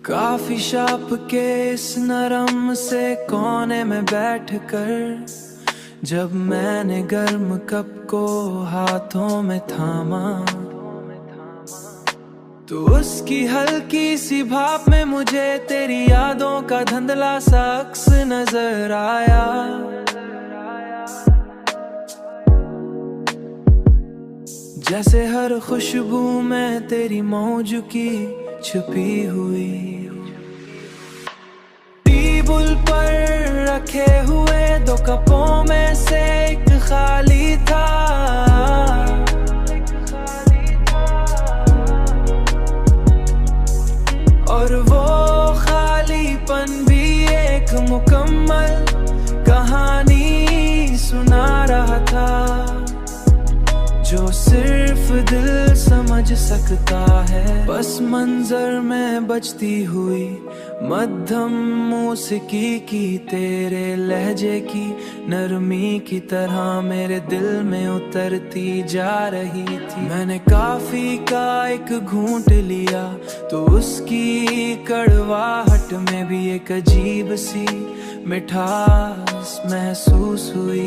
काफी शॉप के इस नरम से कोने में बैठकर जब मैंने गर्म कप को हाथों में थामा, तो उसकी हल्की सी भाप में मुझे तेरी यादों का धुंधला सा अक्स नजर आया। जैसे हर खुशबू में तेरी मौजूदगी छुपी हुई। टेबल पर रखे हुए 2 कपों में से एक खाली था, और वो खालीपन भी एक मुकम्मल कहानी सुना रहा था, जो सिर्फ दिल समझ सकता है। बस मंजर में बजती हुई मध्यम मौसीकी की तेरे लहजे की नरमी की तरह मेरे दिल में उतरती जा रही थी। मैंने काफी का एक घूंट लिया तो उसकी कड़वाहट में भी एक अजीब सी मिठास महसूस हुई,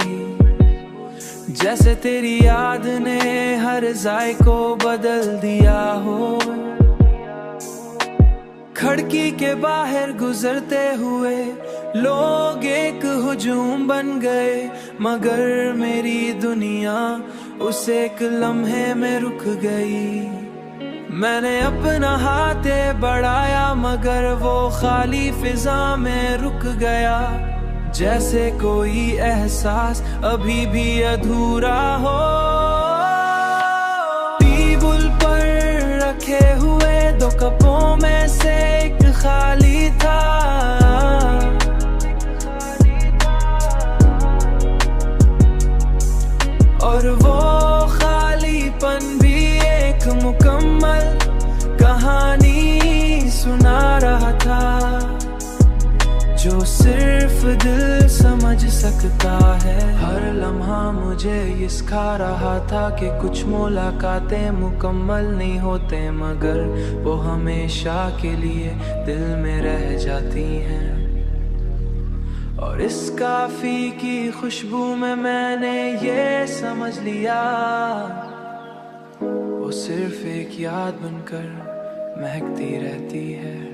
जैसे तेरी याद ने हर जायको बदल दिया हो। खिड़की के बाहर गुजरते हुए लोग एक हुजूम बन गए, मगर मेरी दुनिया उस एक लम्हे में रुक गई। मैंने अपना हाथ बढ़ाया मगर वो खाली फिजा में रुक गया, जैसे कोई एहसास अभी भी अधूरा हो। टेबल पर रखे हुए 2 कपों में से एक खाली था, और वो खालीपन भी एक मुकम्मल कहानी सुना रहा था, जो सिर्फ दिल समझ सकता है। हर लम्हा मुझे ये सिखा रहा था कि कुछ मुलाकातें मुकम्मल नहीं होते, मगर वो हमेशा के लिए दिल में रह जाती हैं। और इस काफी की खुशबू में मैंने ये समझ लिया, वो सिर्फ एक याद बनकर महकती रहती है।